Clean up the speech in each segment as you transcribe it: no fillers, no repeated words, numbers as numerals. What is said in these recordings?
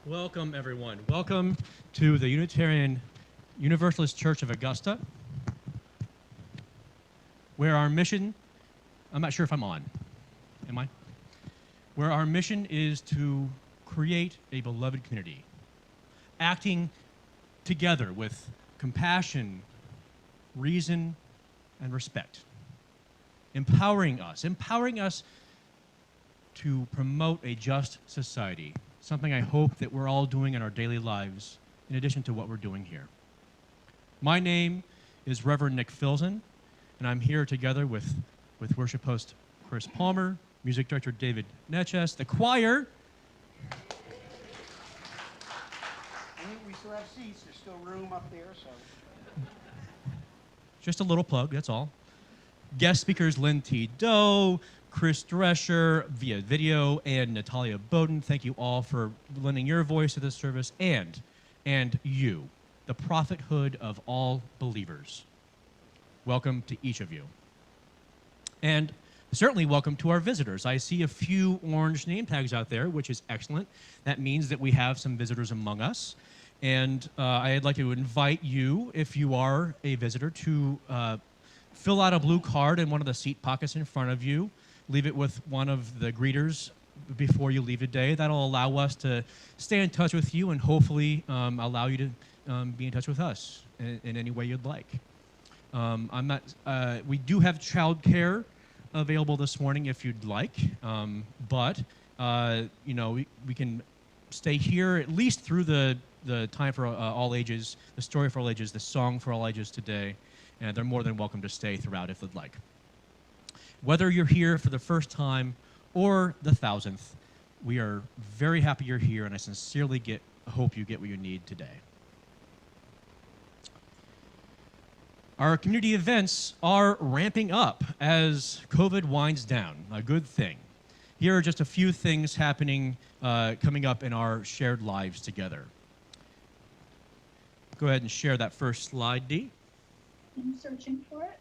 Welcome, everyone. Welcome to the Unitarian Universalist Church of Augusta, where our mission, I'm not sure if I'm on, am I? Where our mission is to create a beloved community, acting together with compassion, reason, and respect, empowering us to promote a just society, something I hope that we're all doing in our daily lives, in addition to what we're doing here. My name is Reverend Nick Filzen, and I'm here together with worship host Chris Palmer, music director David Netches, the choir. We still have seats. There's still room up there, so. Just a little plug, that's all. Guest speakers Lynn T. Doe, Chris Drescher via video, and Natalia Bowden. Thank you all for lending your voice to this service, and you, the prophethood of all believers. Welcome to each of you. And certainly welcome to our visitors. I see a few orange name tags out there, which is excellent. That means that we have some visitors among us. And I'd like to invite you, if you are a visitor, to fill out a blue card in one of the seat pockets in front of you. Leave it with one of the greeters before you leave today. That'll allow us to stay in touch with you and hopefully allow you to be in touch with us in any way you'd like. We do have childcare available this morning if you'd like, but we can stay here at least through the time for all ages, the story for all ages, the song for all ages today, and they're more than welcome to stay throughout if they'd like. Whether you're here for the first time or the 1000th, we are very happy you're here, and I sincerely hope you get what you need today. Our community events are ramping up as COVID winds down, a good thing. Here are just a few things happening, coming up in our shared lives together. Go ahead and share that first slide, Dee. I'm searching for it.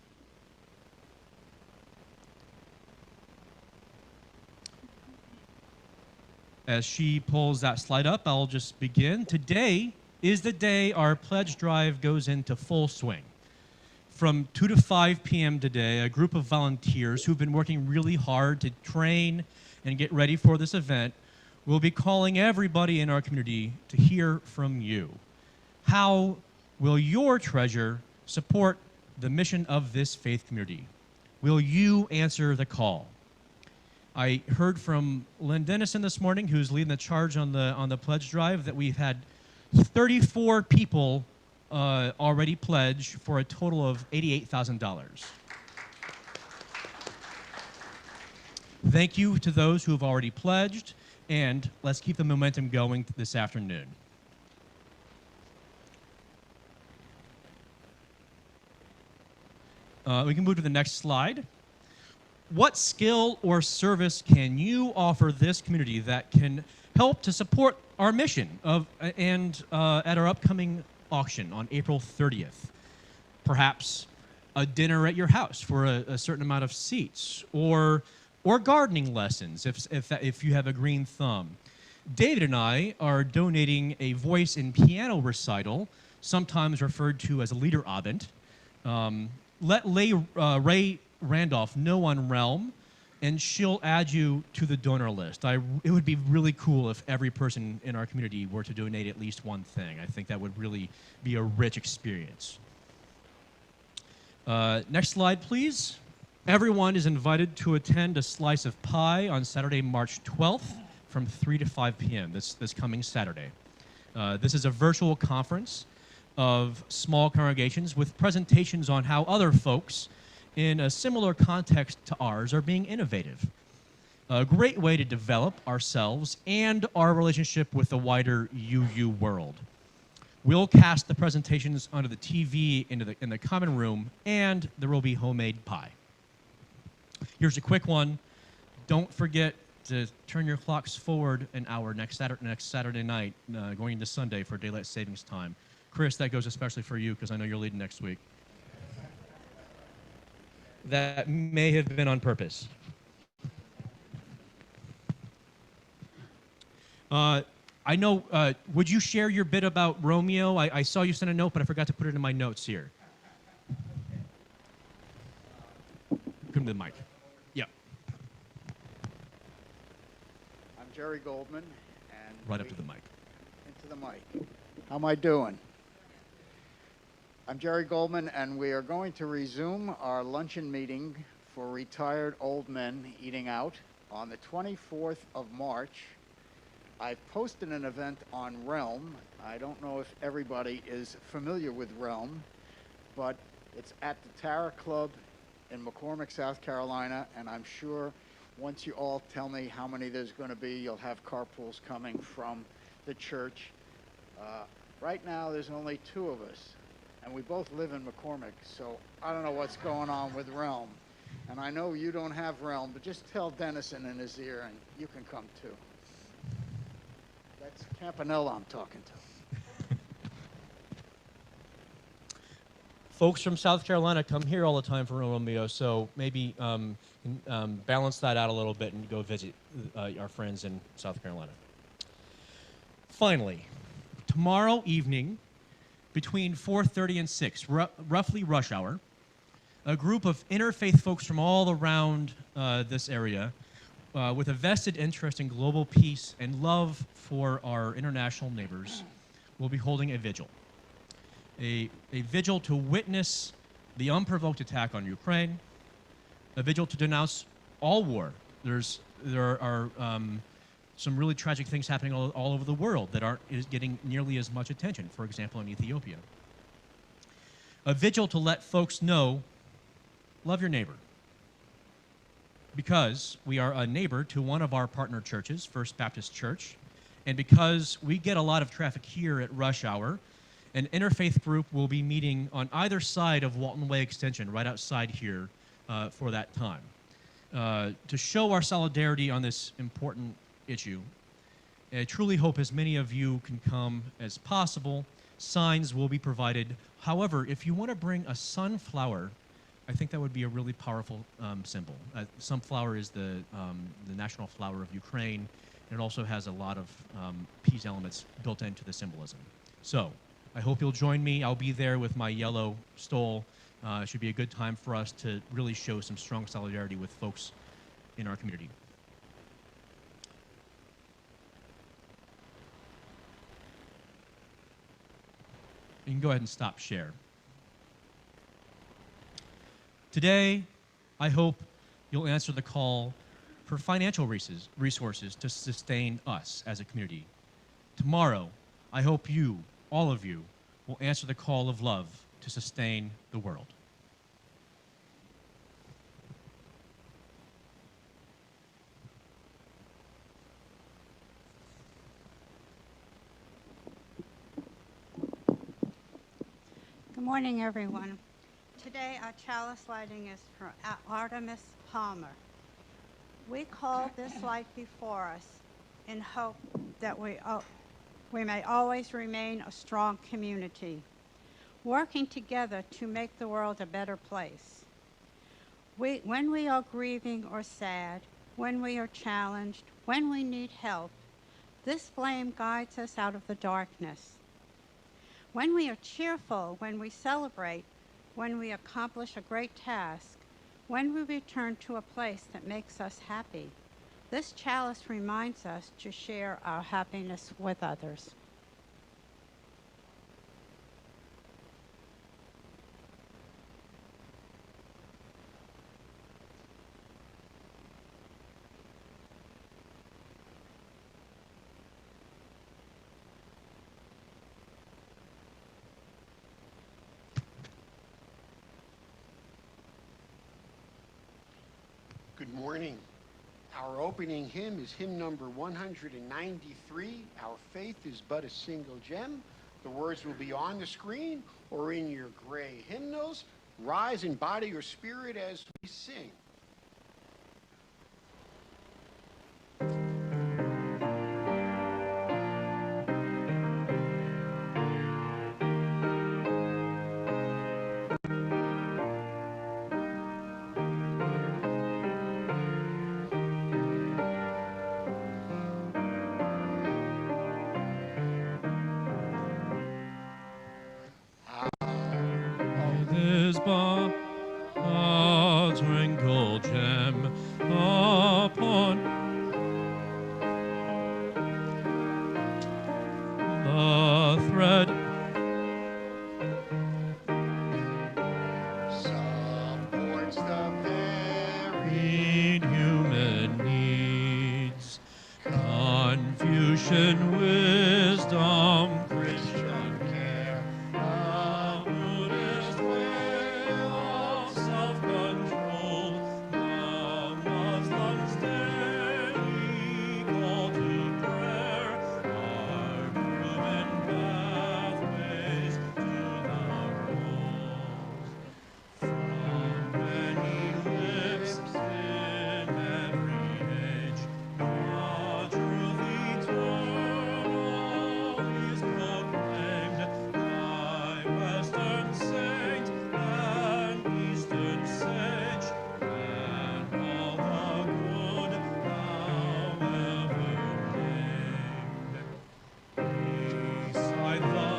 As she pulls that slide up, I'll just begin. Today is the day our pledge drive goes into full swing. From 2 to 5 p.m. today, a group of volunteers who've been working really hard to train and get ready for this event will be calling everybody in our community to hear from you. How will your treasure support the mission of this faith community? Will you answer the call? I heard from Lynn Dennison this morning, who's leading the charge on the pledge drive, that we've had 34 people already pledge for a total of $88,000. Thank you to those who have already pledged, and let's keep the momentum going this afternoon. We can move to the next slide. What skill or service can you offer this community that can help to support our mission at our upcoming auction on April 30th? Perhaps a dinner at your house for a certain amount of seats, or gardening lessons if you have a green thumb. David and I are donating a voice and piano recital, sometimes referred to as a Liederabend. Let Ray Randolph know on Realm, and she'll add you to the donor list. It would be really cool if every person in our community were to donate at least one thing. I think that would really be a rich experience. Next slide, please. Everyone is invited to attend a slice of pie on Saturday, March 12th from 3 to 5 p.m. this coming Saturday. This is a virtual conference of small congregations with presentations on how other folks in a similar context to ours are being innovative. A great way to develop ourselves and our relationship with the wider UU world. We'll cast the presentations onto the TV in the common room, and there will be homemade pie. Here's a quick one. Don't forget to turn your clocks forward an hour next Saturday night, going into Sunday for daylight savings time. Chris, that goes especially for you because I know you're leading next week. That may have been on purpose. I know, would you share your bit about Romeo? I saw you send a note, but I forgot to put it in my notes here. Come to the mic. Yeah, I'm Jerry Goldman, and right up to the mic. into the mic. How am I doing? I'm Jerry Goldman, and we are going to resume our luncheon meeting for retired old men eating out on the 24th of March. I've posted an event on Realm. I don't know if everybody is familiar with Realm, but it's at the Tara Club in McCormick, South Carolina, and I'm sure once you all tell me how many there's going to be, you'll have carpools coming from the church. Right now, there's only 2 of us, and we both live in McCormick, so I don't know what's going on with Realm. And I know you don't have Realm, but just tell Dennison in his ear, and you can come too. That's Campanella I'm talking to. Folks from South Carolina come here all the time for Romeo, so maybe balance that out a little bit and go visit our friends in South Carolina. Finally, tomorrow evening, between 4:30 and 6, roughly rush hour, a group of interfaith folks from all around this area with a vested interest in global peace and love for our international neighbors will be holding a vigil. A vigil to witness the unprovoked attack on Ukraine, a vigil to denounce all war. There are some really tragic things happening all over the world that aren't getting nearly as much attention, for example, in Ethiopia. A vigil to let folks know, love your neighbor. Because we are a neighbor to one of our partner churches, First Baptist Church, and because we get a lot of traffic here at rush hour, an interfaith group will be meeting on either side of Walton Way Extension, right outside here, for that time. To show our solidarity on this important issue, I truly hope as many of you can come as possible. Signs will be provided. However, if you want to bring a sunflower, I think that would be a really powerful symbol. Sunflower is the national flower of Ukraine, and it also has a lot of peace elements built into the symbolism. So I hope you'll join me. I'll be there with my yellow stole. It should be a good time for us to really show some strong solidarity with folks in our community. You can go ahead and stop share. Today, I hope you'll answer the call for financial resources to sustain us as a community. Tomorrow, I hope you, all of you, will answer the call of love to sustain the world. Good morning, everyone. Today, our chalice lighting is for Artemis Palmer. We call this light before us in hope that we may always remain a strong community, working together to make the world a better place. When we are grieving or sad, when we are challenged, when we need help, this flame guides us out of the darkness. When we are cheerful, when we celebrate, when we accomplish a great task, when we return to a place that makes us happy, this chalice reminds us to share our happiness with others. Good morning. Our opening hymn is hymn number 193, Our Faith is But a Single Gem. The words will be on the screen or in your gray hymnals. Rise in body or spirit as we sing. but a twinkle gem upon the thread. Supports the very Need human needs, Confucian wisdom, Christian care, a Buddhist way of self-control, the Muslims daily call to prayer, are proven pathways to the goal. From many lips in every age, the truth eternal is proclaimed by Western saint and Eastern sage, and all the good however named. Beside the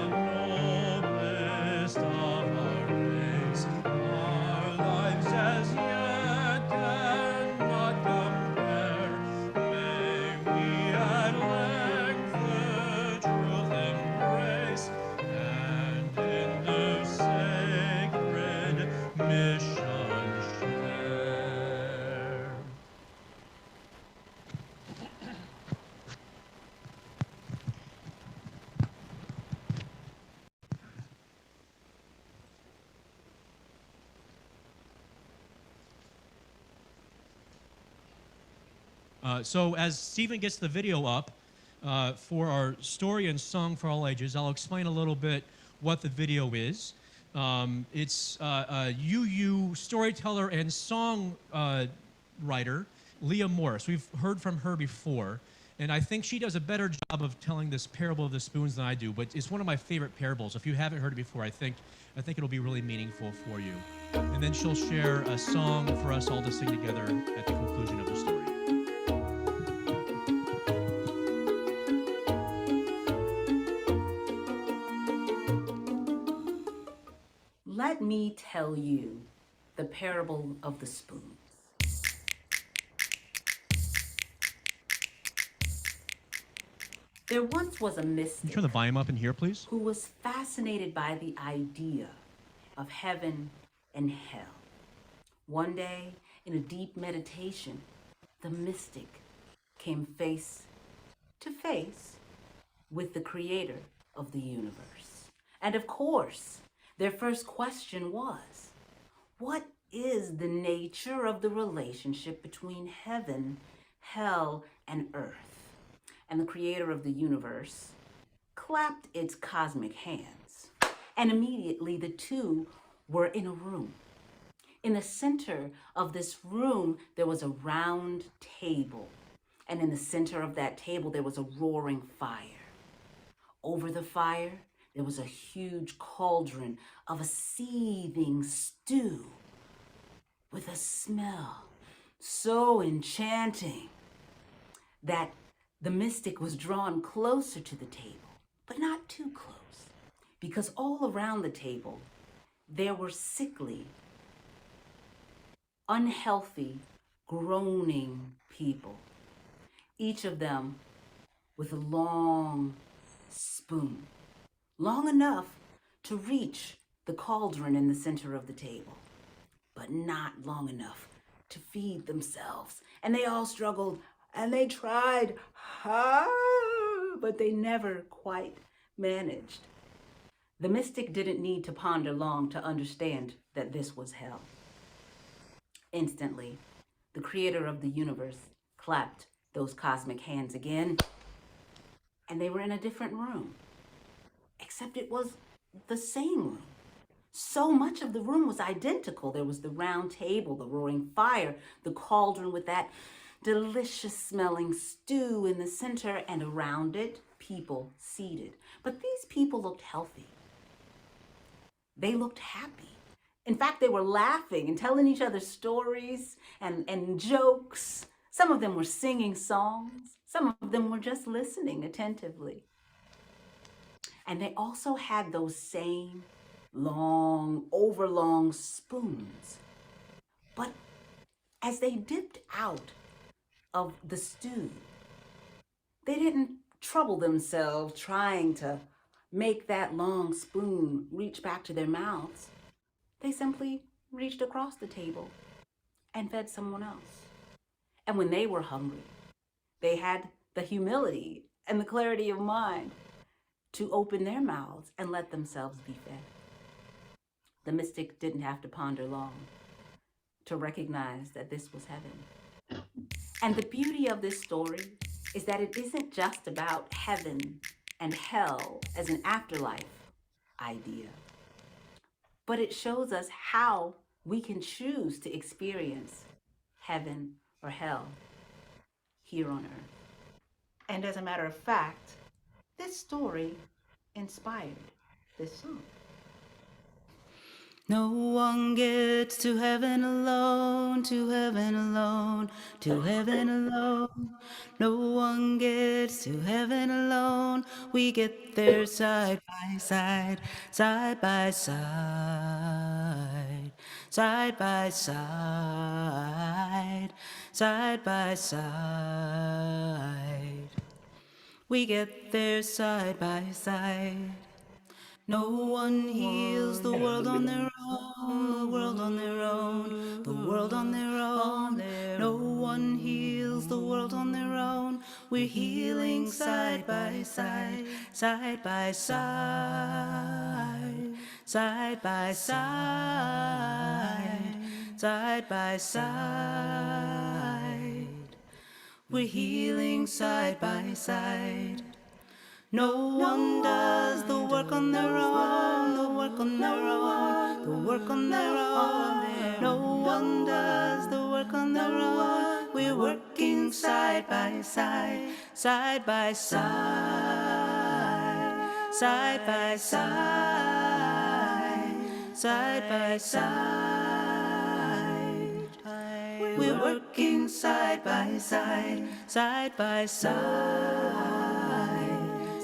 noblest of our race, our lives as yet cannot compare. May we at length the truth embrace, and in the sacred mission share. So as Stephen gets the video up for our story and song for all ages, I'll explain a little bit what the video is. It's a UU storyteller and song writer, Leah Morris. We've heard from her before, and I think she does a better job of telling this parable of the spoons than I do, but it's one of my favorite parables. If you haven't heard it before, I think it'll be really meaningful for you. And then she'll share a song for us all to sing together at the conclusion of the story. Let me tell you the parable of the spoons. There once was a Can mystic you turn the volume up in here, please? who was fascinated by the idea of heaven and hell. One day, in a deep meditation, the mystic came face to face with the creator of the universe. And of course, their first question was, what is the nature of the relationship between heaven, hell, and earth? And the creator of the universe clapped its cosmic hands. And immediately the two were in a room. In the center of this room, there was a round table. And in the center of that table, there was a roaring fire. Over the fire, there was a huge cauldron of a seething stew with a smell so enchanting that the mystic was drawn closer to the table, but not too close, because all around the table, there were sickly, unhealthy, groaning people, each of them with a long spoon, long enough to reach the cauldron in the center of the table, but not long enough to feed themselves. And they all struggled and they tried hard, but they never quite managed. The mystic didn't need to ponder long to understand that this was hell. Instantly, the creator of the universe clapped those cosmic hands again, and they were in a different room. Except it was the same room. So much of the room was identical. There was the round table, the roaring fire, the cauldron with that delicious smelling stew in the center, and around it, people seated. But these people looked healthy. They looked happy. In fact, they were laughing and telling each other stories and jokes. Some of them were singing songs. Some of them were just listening attentively. And they also had those same long, overlong spoons. But as they dipped out of the stew, they didn't trouble themselves trying to make that long spoon reach back to their mouths. They simply reached across the table and fed someone else. And when they were hungry, they had the humility and the clarity of mind to open their mouths and let themselves be fed. The mystic didn't have to ponder long to recognize that this was heaven. And the beauty of this story is that it isn't just about heaven and hell as an afterlife idea, but it shows us how we can choose to experience heaven or hell here on earth. And as a matter of fact, this story inspired this song. No one gets to heaven alone, to heaven alone, to heaven alone. No one gets to heaven alone. We get there side by side, side by side, side by side, side by side. We get there side by side. No one heals the world on their own, the world on their own, the world on their own. No one heals the world on their own. We're healing side by side, side by side, side by side, side by side. We're healing side by side. No one does the work on their own, the work on their own, the work on their own. No one does the work on their own. We're working side by side, side by side, side by side, side by side. We're working side by side, side by side,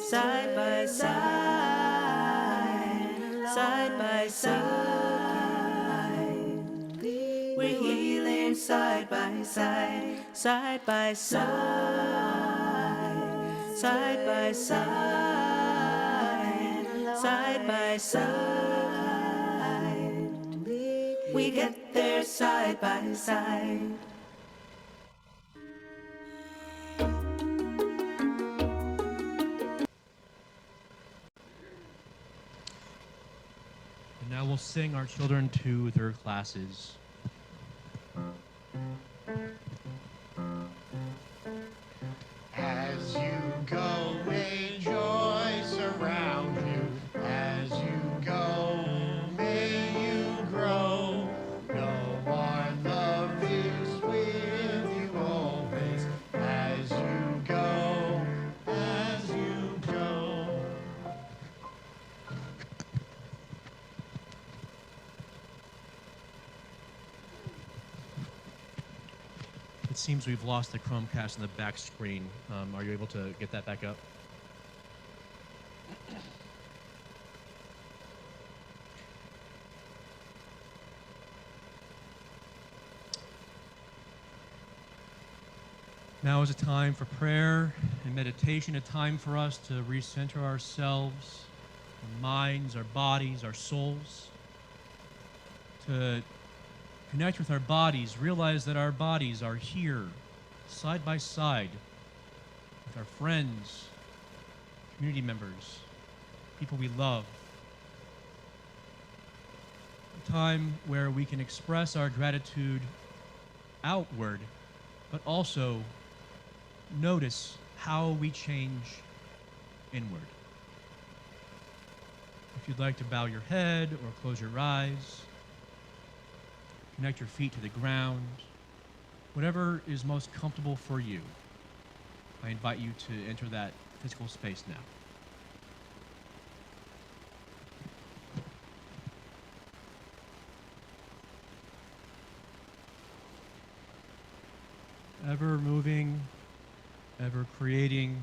side by side, side by side. We're healing side by side, side by side, side by side, side by side. We get there side by side. And now we'll sing our children to their classes. As you go, rejoice around you. As you go, may you grow. Know our love is with you always. As you go, as you go. It seems we've lost the Chromecast in the back screen. Are you able to get that back up? Now is a time for prayer and meditation, a time for us to recenter ourselves, our minds, our bodies, our souls, to connect with our bodies, realize that our bodies are here, side by side, with our friends, community members, people we love. A time where we can express our gratitude outward, but also notice how we change inward. If you'd like to bow your head or close your eyes, connect your feet to the ground, whatever is most comfortable for you, I invite you to enter that physical space now. Ever moving, ever creating,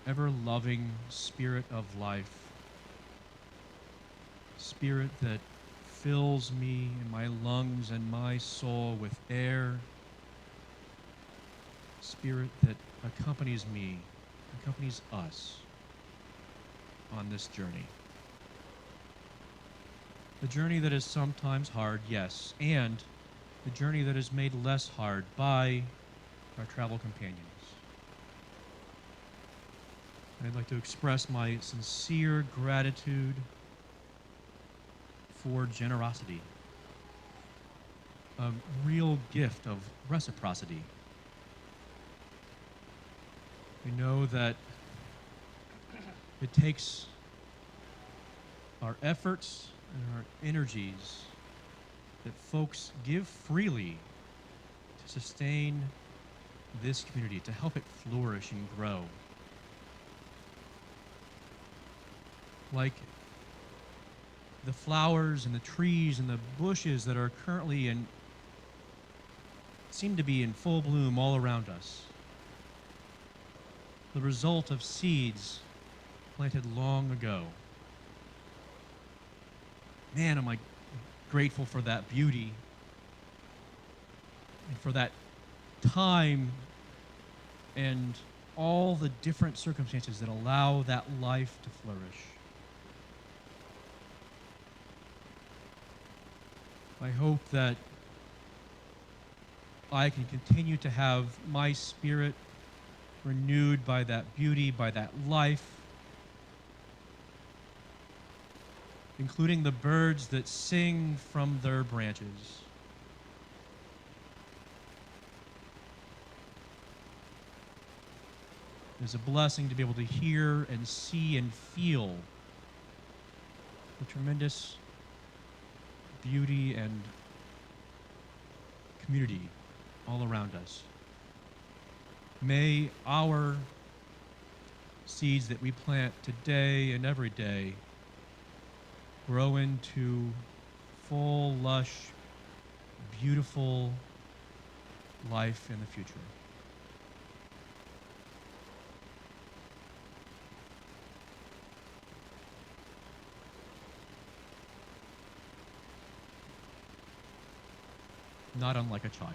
ever loving Spirit of life, Spirit that fills me and my lungs and my soul with air. Spirit that accompanies me, accompanies us on this journey. The journey that is sometimes hard, yes, and the journey that is made less hard by our travel companions. I'd like to express my sincere gratitude for generosity, a real gift of reciprocity. We know that it takes our efforts and our energies that folks give freely to sustain this community, to help it flourish and grow. Like the flowers and the trees and the bushes that are currently in, seem to be in full bloom all around us. The result of seeds planted long ago. Man, am I grateful for that beauty and for that time and all the different circumstances that allow that life to flourish. I hope that I can continue to have my spirit renewed by that beauty, by that life, including the birds that sing from their branches. It's a blessing to be able to hear and see and feel the tremendous beauty and community all around us. May our seeds that we plant today and every day grow into full, lush, beautiful life in the future. Not unlike a child.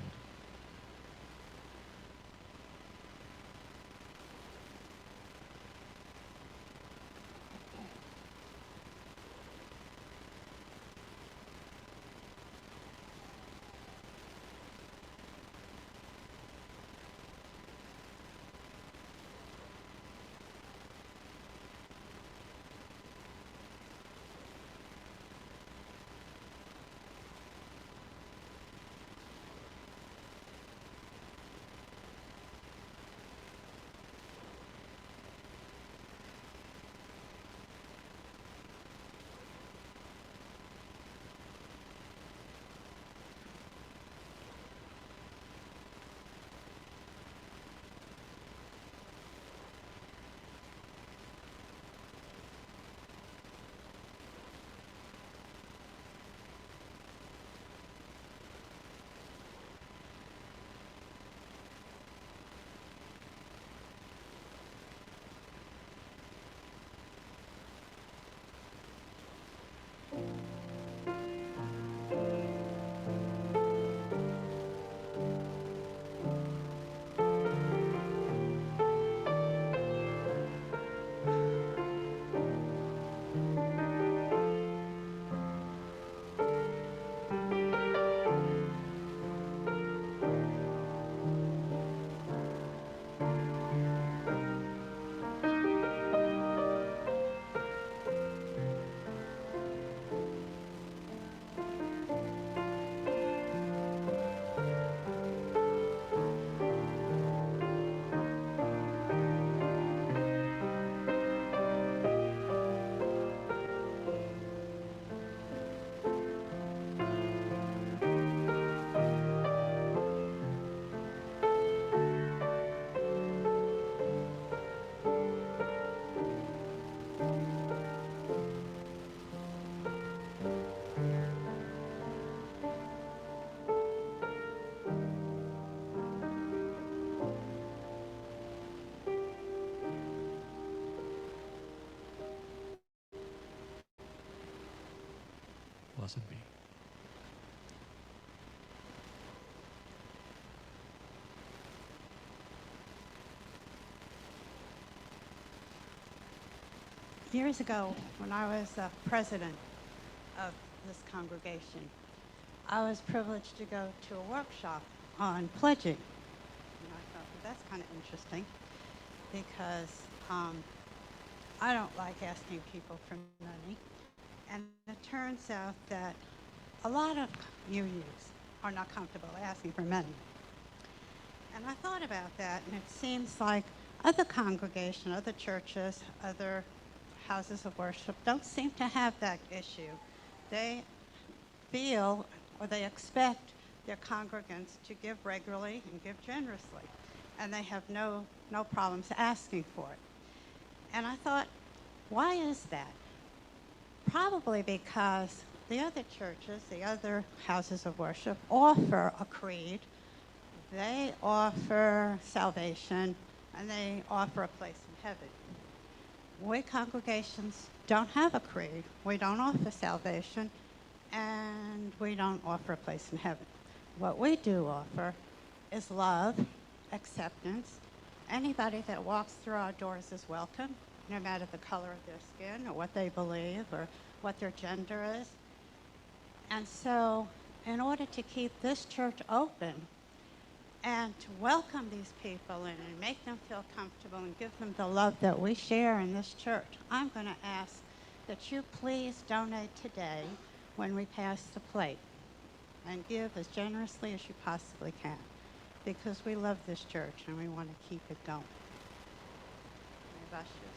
Blessed be. Years ago, when I was president of this congregation, I was privileged to go to a workshop on pledging. And I thought, well, that's kind of interesting because I don't like asking people for money. And it turns out that a lot of UUs are not comfortable asking for money. And I thought about that, and it seems like other congregations, other churches, other houses of worship don't seem to have that issue. They feel or they expect their congregants to give regularly and give generously, and they have no problems asking for it. And I thought, why is that? Probably because the other churches, the other houses of worship, offer a creed, they offer salvation, and they offer a place in heaven. We congregations don't have a creed. We don't offer salvation, and we don't offer a place in heaven. What we do offer is love, acceptance. Anybody that walks through our doors is welcome, no matter the color of their skin or what they believe or what their gender is. And so, in order to keep this church open and to welcome these people in and make them feel comfortable and give them the love that we share in this church, I'm going to ask that you please donate today when we pass the plate and give as generously as you possibly can, because we love this church and we want to keep it going. May bless you.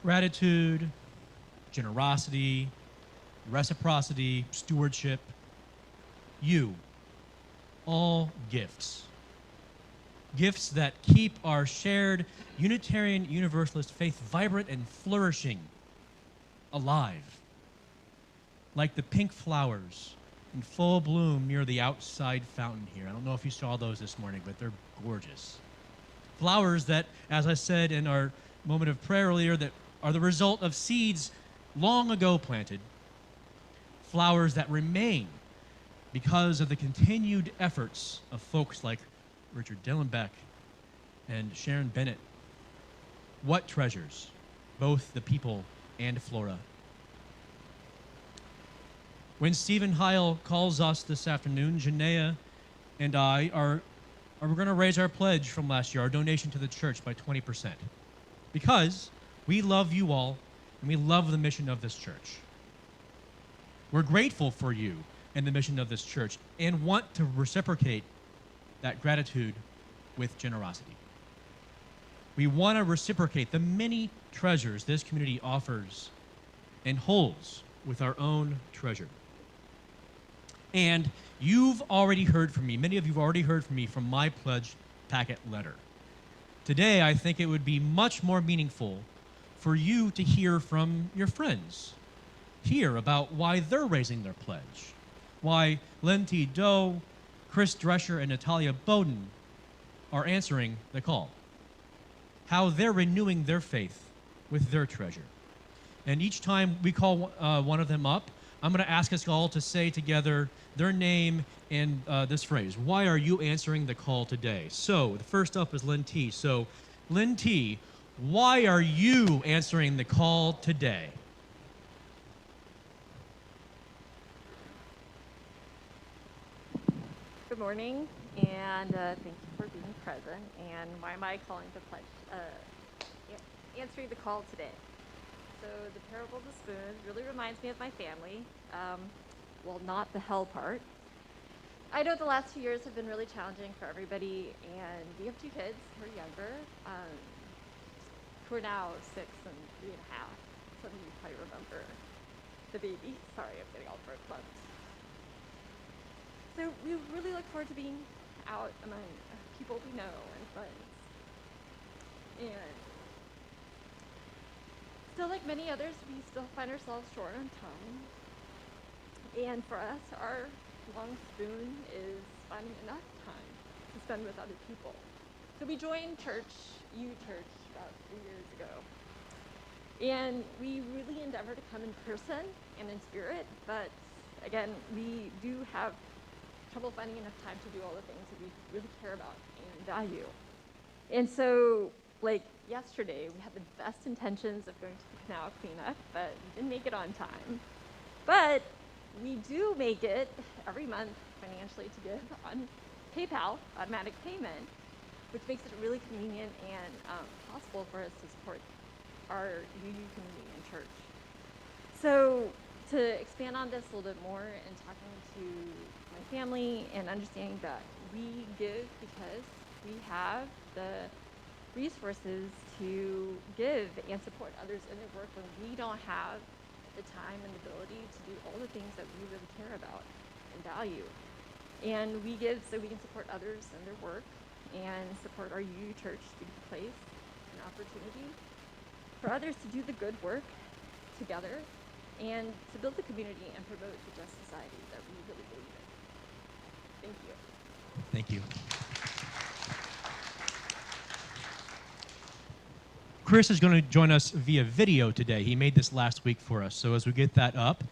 Gratitude, generosity, reciprocity, stewardship, you, all gifts. Gifts that keep our shared Unitarian Universalist faith vibrant and flourishing, alive, like the pink flowers in full bloom near the outside fountain here. I don't know if you saw those this morning, but they're gorgeous. Flowers that, as I said in our moment of prayer earlier, that are the result of seeds long ago planted. Flowers that remain because of the continued efforts of folks like Richard Dillenbeck and Sharon Bennett. What treasures, both the people and flora. When Stephen Heil calls us this afternoon, Janaea and I are going to raise our pledge from last year, our donation to the church, by 20%. Because we love you all and we love the mission of this church. We're grateful for you and the mission of this church and want to reciprocate that gratitude with generosity. We want to reciprocate the many treasures this community offers and holds with our own treasure. And you've already heard from me, many of you have already heard from me from my pledge packet letter. Today, I think it would be much more meaningful for you to hear from your friends, hear about why they're raising their pledge, why Lynn T. Doe, Chris Drescher, and Natalia Bowden are answering the call, how they're renewing their faith with their treasure. And each time we call one of them up, I'm going to ask us all to say together their name and this phrase. Why are you answering the call today? So the first up is Lynn T. So Lynn T., why are you answering the call today? Good morning, and thank you for being present. And why am I calling the pledge? Answering the call today. So the parable of the spoons really reminds me of my family. Well, not the hell part. I know the last 2 years have been really challenging for everybody, and we have 2 kids who are younger, who are now 6 and 3.5. Some of you probably remember the baby. Sorry, I'm getting all throat clumped. So we really look forward to being out among people we know and friends. And still, like many others, we still find ourselves short on time. And for us, our long spoon is finding enough time to spend with other people. So we joined church, about 3 years ago. And we really endeavor to come in person and in spirit, but again, we do have trouble finding enough time to do all the things that we really care about and value. And so, like yesterday, we had the best intentions of going to the canal cleanup, but we didn't make it on time. But we do make it every month financially to give on PayPal, automatic payment, which makes it really convenient and possible for us to support our UU community and church. So to expand on this a little bit more and talking to my family and understanding that we give because we have the resources to give and support others in their work when we don't have the time and ability to do all the things that we really care about and value. And we give so we can support others in their work and support our UU church to be a place, an opportunity for others to do the good work together and to build the community and promote the just society that we really believe in. Thank you. Thank you. Chris is going to join us via video today. He made this last week for us. So as we get that up,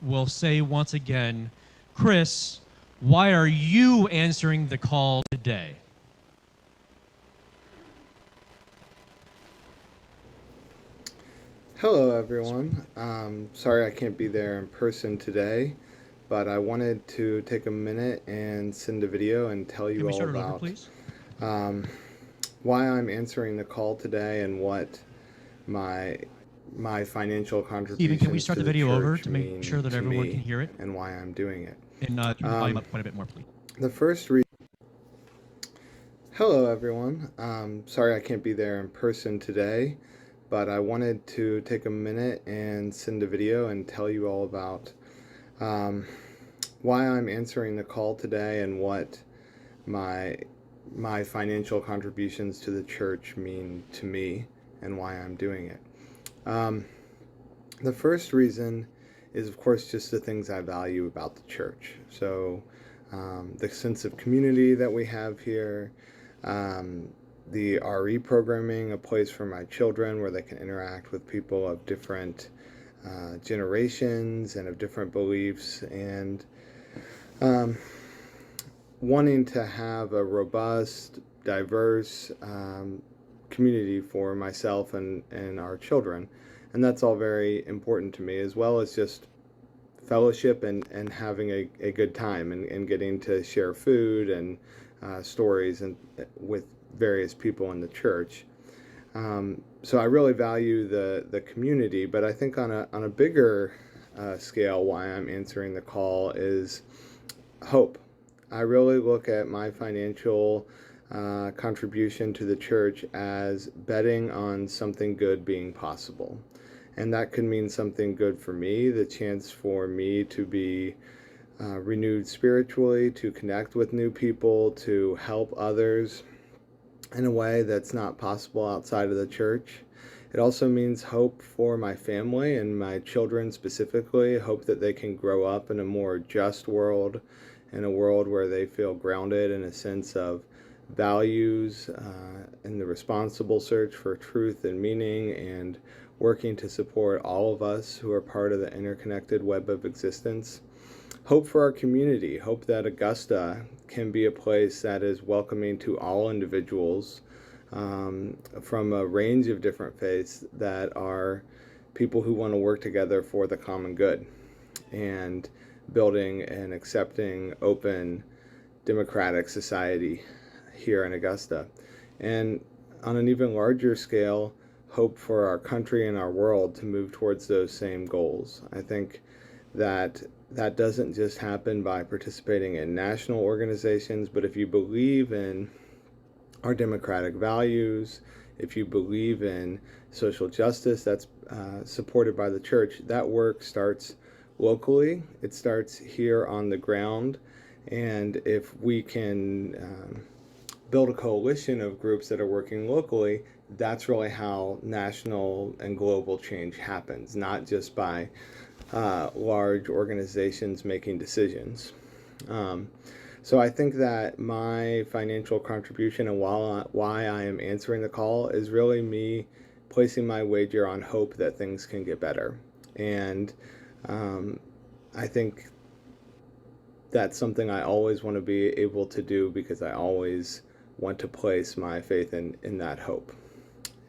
we'll say once again, Chris, why are you answering the call today? Hello, everyone. Sorry I can't be there in person today, but I wanted to take a minute and send a video and tell you all about why I'm answering the call today and what my financial contributions Stephen, can we start to the video over church to make sure that mean to everyone me can hear it? and why I'm doing it. And turn the volume up quite a bit more, please. The first reason. Hello, everyone. Sorry I can't be there in person today, but I wanted to take a minute and send a video and tell you all about why I'm answering the call today and what my financial contributions to the church mean to me and why I'm doing it. The first reason is, of course, just the things I value about the church. So the sense of community that we have here, the RE programming, a place for my children where they can interact with people of different generations and of different beliefs, and wanting to have a robust, diverse community for myself and our children. And that's all very important to me, as well as just fellowship and having a good time and getting to share food and stories and with various people in the church. So I really value the community, but I think on a bigger scale, why I'm answering the call is hope. I really look at my financial contribution to the church as betting on something good being possible. And that could mean something good for me, the chance for me to be renewed spiritually, to connect with new people, to help others in a way that's not possible outside of the church. It also means hope for my family and my children specifically, hope that they can grow up in a more just world, in a world where they feel grounded in a sense of values and the responsible search for truth and meaning, and working to support all of us who are part of the interconnected web of existence. Hope for our community, hope that Augusta can be a place that is welcoming to all individuals from a range of different faiths that are people who want to work together for the common good, and building an accepting, open, democratic society here in Augusta. And on an even larger scale, hope for our country and our world to move towards those same goals. I think that doesn't just happen by participating in national organizations, but if you believe in our democratic values, if you believe in social justice that's supported by the church, that work starts locally. It starts here on the ground. And if we can build a coalition of groups that are working locally, that's really how national and global change happens, not just by large organizations making decisions. So I think that my financial contribution and why I am answering the call is really me placing my wager on hope that things can get better. And I think that's something I always want to be able to do, because I always want to place my faith in that hope.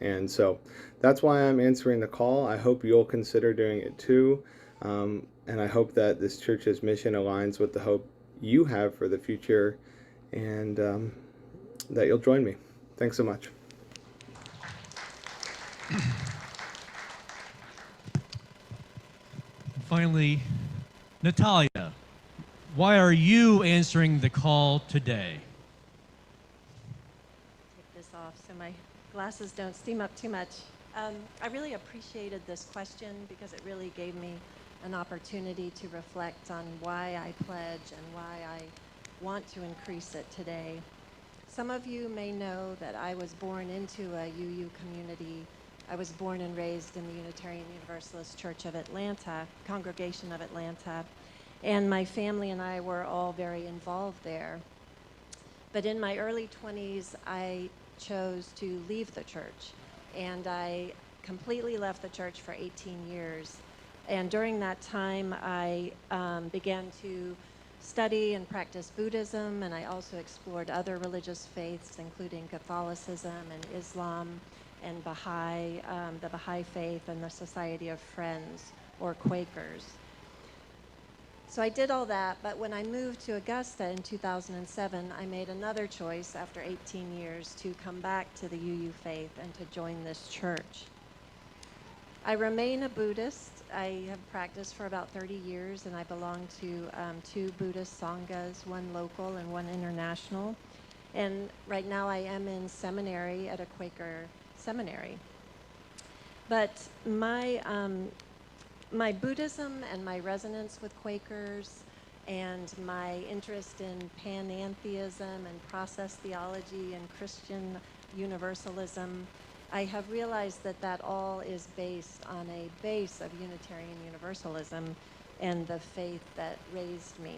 And so that's why I'm answering the call. I hope you'll consider doing it too. And I hope that this church's mission aligns with the hope you have for the future, and that you'll join me. Thanks so much. Finally, Natalia, why are you answering the call today? Take this off so my glasses don't steam up too much. I really appreciated this question because it really gave me an opportunity to reflect on why I pledge and why I want to increase it today. Some of you may know that I was born into a UU community. I was born and raised in the Unitarian Universalist Church of Atlanta, Congregation of Atlanta, and my family and I were all very involved there. But in my early 20s, I chose to leave the church, and I completely left the church for 18 years. And during that time, I began to study and practice Buddhism, and I also explored other religious faiths, including Catholicism and Islam and Baha'i, the Baha'i faith, and the Society of Friends, or Quakers. So I did all that, but when I moved to Augusta in 2007, I made another choice after 18 years to come back to the UU faith and to join this church. I remain a Buddhist. I have practiced for about 30 years, and I belong to 2 Buddhist sanghas, one local and one international. And right now I am in seminary at a Quaker seminary. But my Buddhism and my resonance with Quakers and my interest in panentheism and process theology and Christian universalism, I have realized that that all is based on a base of Unitarian Universalism and the faith that raised me.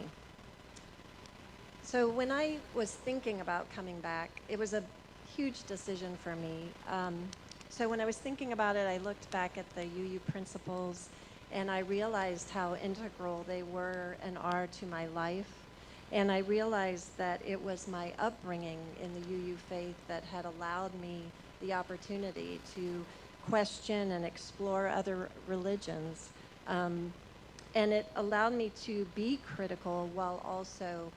So when I was thinking about coming back, it was a huge decision for me. So when I was thinking about it, I looked back at the UU principles, and I realized how integral they were and are to my life. And I realized that it was my upbringing in the UU faith that had allowed me the opportunity to question and explore other religions. And it allowed me to be critical while also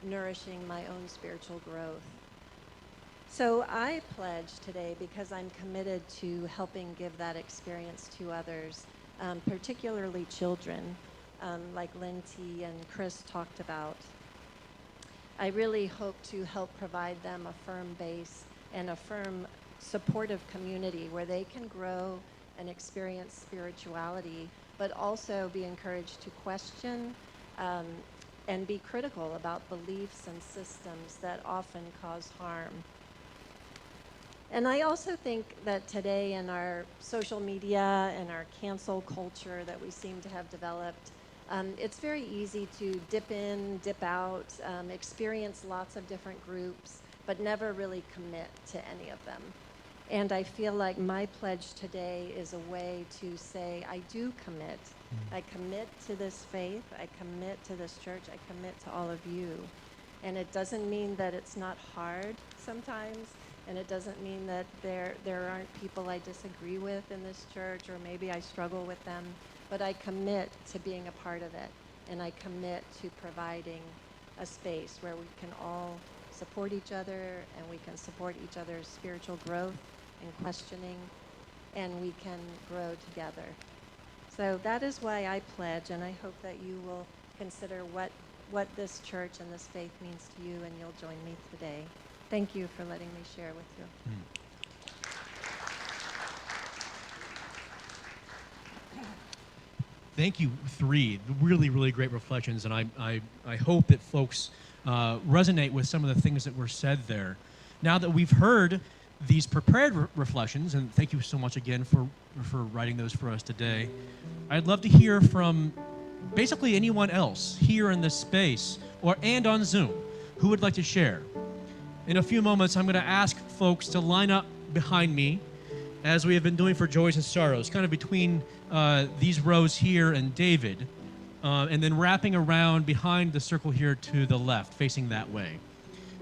nourishing my own spiritual growth. So I pledge today because I'm committed to helping give that experience to others, particularly children, like Lynn T. and Chris talked about. I really hope to help provide them a firm base and a firm supportive community where they can grow and experience spirituality, but also be encouraged to question and be critical about beliefs and systems that often cause harm. And I also think that today in our social media and our cancel culture that we seem to have developed, it's very easy to dip in, dip out, experience lots of different groups, but never really commit to any of them. And I feel like my pledge today is a way to say, I do commit. I commit to this faith, I commit to this church, I commit to all of you. And it doesn't mean that it's not hard sometimes, and it doesn't mean that there aren't people I disagree with in this church, or maybe I struggle with them, but I commit to being a part of it, and I commit to providing a space where we can all support each other, and we can support each other's spiritual growth and questioning, and we can grow together. So that is why I pledge, and I hope that you will consider what this church and this faith means to you, and you'll join me today. Thank you for letting me share with you. Thank you, three really, really great reflections, and I hope that folks resonate with some of the things that were said there. Now that we've heard these prepared reflections, and thank you so much again for writing those for us today, I'd love to hear from basically anyone else here in this space and on Zoom who would like to share. In a few moments, I'm going to ask folks to line up behind me, as we have been doing for Joys and Sorrows, kind of between these rows here and David, and then wrapping around behind the circle here to the left, facing that way.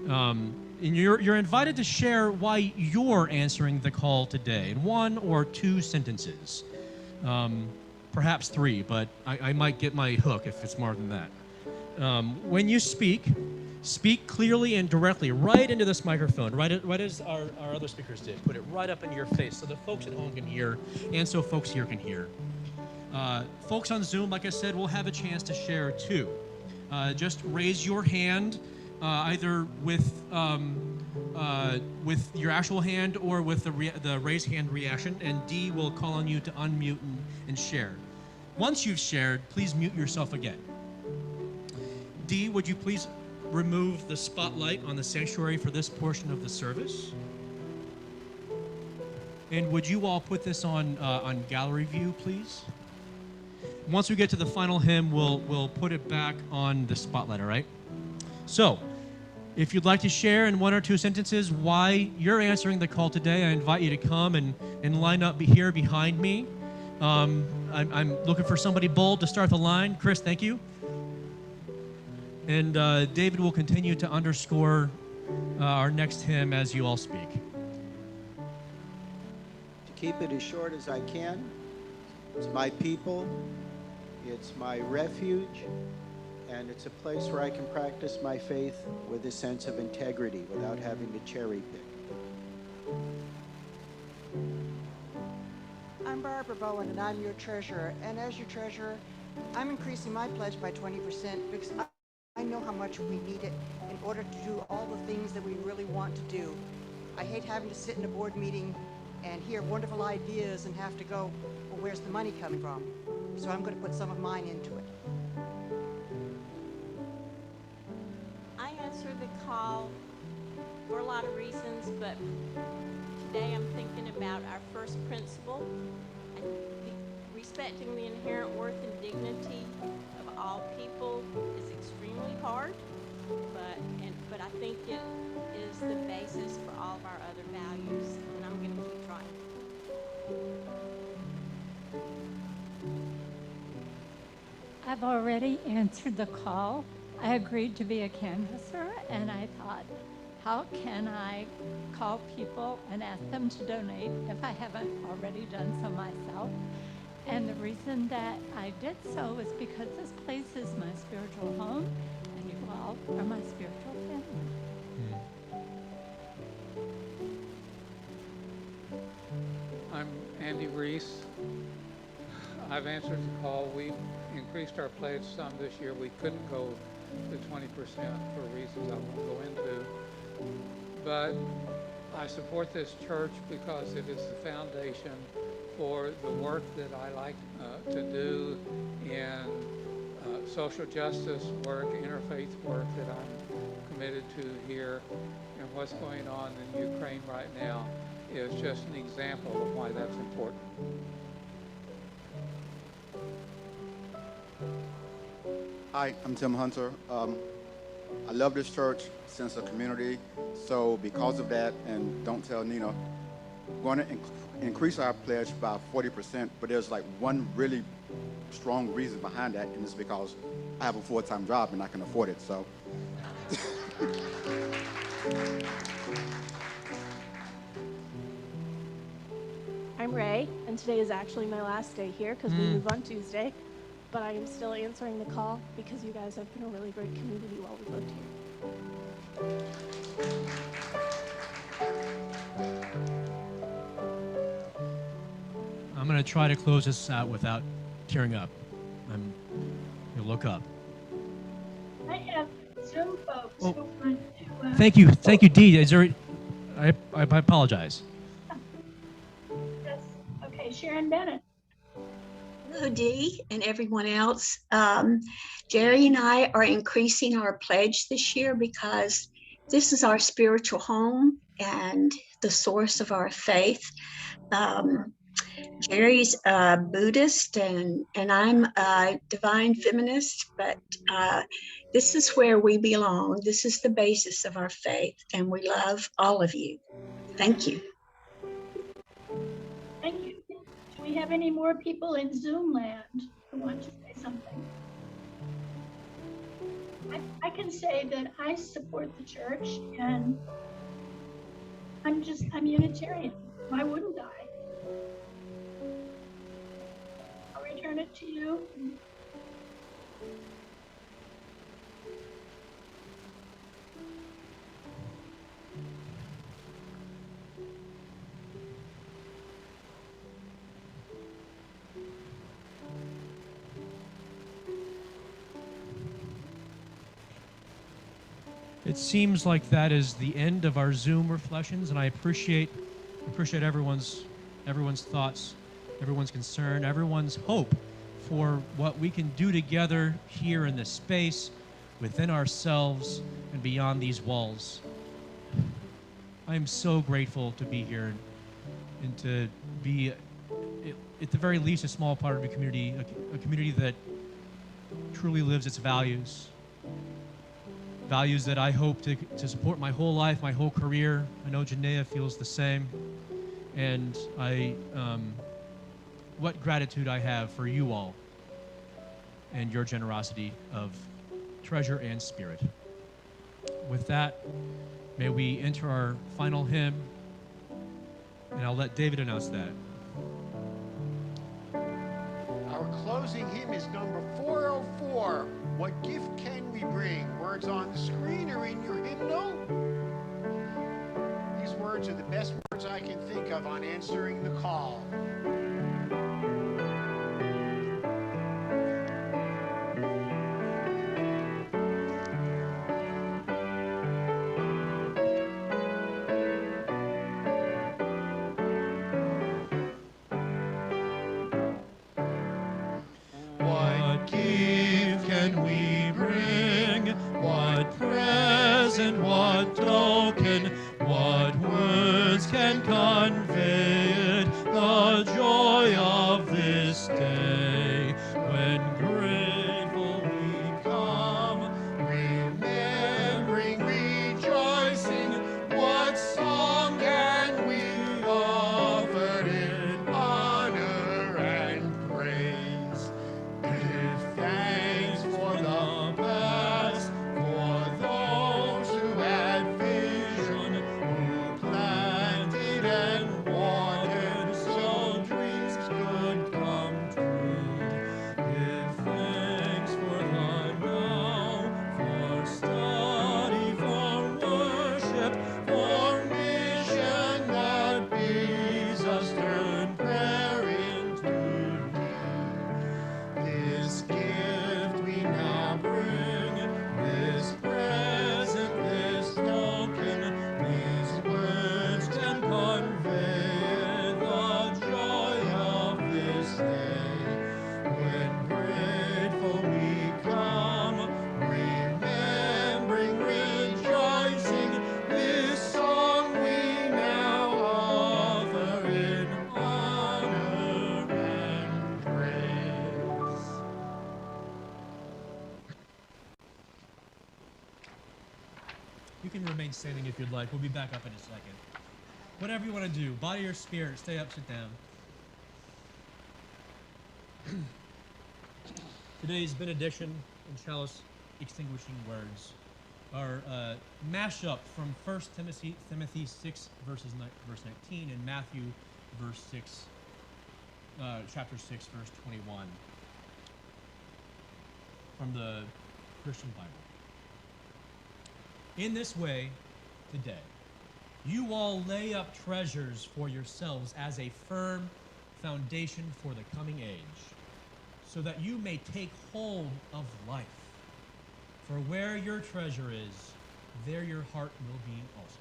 And you're invited to share why you're answering the call today in 1 or 2 sentences. Perhaps 3, but I might get my hook if it's more than that. When you speak clearly and directly right into this microphone, right as our other speakers did. Put it right up into your face so the folks at home can hear, and so folks here can hear. Folks on Zoom, like I said, will have a chance to share too. Just raise your hand, either with your actual hand or with the raise hand reaction, and Dee will call on you to unmute and share. Once you've shared, please mute yourself again. Dee, would you please remove the spotlight on the sanctuary for this portion of the service? And would you all put this on gallery view, please? Once we get to the final hymn, we'll put it back on the spotlight, all right? So, if you'd like to share in 1 or 2 sentences why you're answering the call today, I invite you to come and line up here behind me. I'm looking for somebody bold to start the line. Chris, thank you. And David will continue to underscore our next hymn as you all speak. To keep it as short as I can, it's my people, it's my refuge, and it's a place where I can practice my faith with a sense of integrity without having to cherry pick. I'm Barbara Bowen, and I'm your treasurer. And as your treasurer, I'm increasing my pledge by 20% because I know how much we need it in order to do all the things that we really want to do. I hate having to sit in a board meeting and hear wonderful ideas and have to go, well, where's the money coming from? So I'm going to put some of mine into it. I answered the call for a lot of reasons, but today I'm thinking about our first principle, and respecting the inherent worth and dignity of all people is extremely hard, but I think it is the basis for all of our other values, and I'm going to keep trying. I've already answered the call. I agreed to be a canvasser, and I thought, how can I call people and ask them to donate if I haven't already done so myself? And the reason that I did so is because this place is my spiritual home, and you all are my spiritual family. I'm Andy Reese. I've answered the call. We increased our pledge some this year. We couldn't go to 20% for reasons I won't go into. But I support this church because it is the foundation for the work that I like to do in social justice work, interfaith work that I'm committed to here. And what's going on in Ukraine right now is just an example of why that's important. Hi, I'm Tim Hunter. I love this church, sense of community. So because of that, and don't tell Nina, we're going to increase our pledge by 40%, but there's like one really strong reason behind that, and it's because I have a full-time job and I can afford it, so. I'm Ray, and today is actually my last day here because we move on Tuesday. But I am still answering the call because you guys have been a really great community while we lived here. I'm going to try to close this out without tearing up. You'll look up. I have Zoom folks who want to... Thank you, Dee. Is there? I apologize. Yes. Okay, Sharon Bennett. Hello, Dee, and everyone else. Jerry and I are increasing our pledge this year because this is our spiritual home and the source of our faith. Jerry's a Buddhist and I'm a divine feminist, but this is where we belong. This is the basis of our faith, and we love all of you. Thank you. Thank you. Do we have any more people in Zoom land who want to say something? I can say that I support the church, and I'm Unitarian. Why wouldn't I? I'll return it to you. It seems like that is the end of our Zoom reflections, and I appreciate everyone's thoughts, everyone's concern, everyone's hope for what we can do together here in this space, within ourselves, and beyond these walls. I am so grateful to be here and to be, at the very least, a small part of a community that truly lives its values. Values that I hope to support my whole life, my whole career. I know Janaea feels the same. And what gratitude I have for you all and your generosity of treasure and spirit. With that, may we enter our final hymn, and I'll let David announce that. Our closing hymn is number 404. What gift can we bring? Words on the screen or in your hymnal? These words are the best words I can think of on answering the call. remain standing if you'd like. We'll be back up in a second. Whatever you want to do, body or spirit, stay up, sit down. Today's benediction and chalice extinguishing words are mashup from 1 Timothy 6, verse 19, and Matthew chapter 6, verse 21 from the Christian Bible. In this way, today, you all lay up treasures for yourselves as a firm foundation for the coming age, so that you may take hold of life. For where your treasure is, there your heart will be also.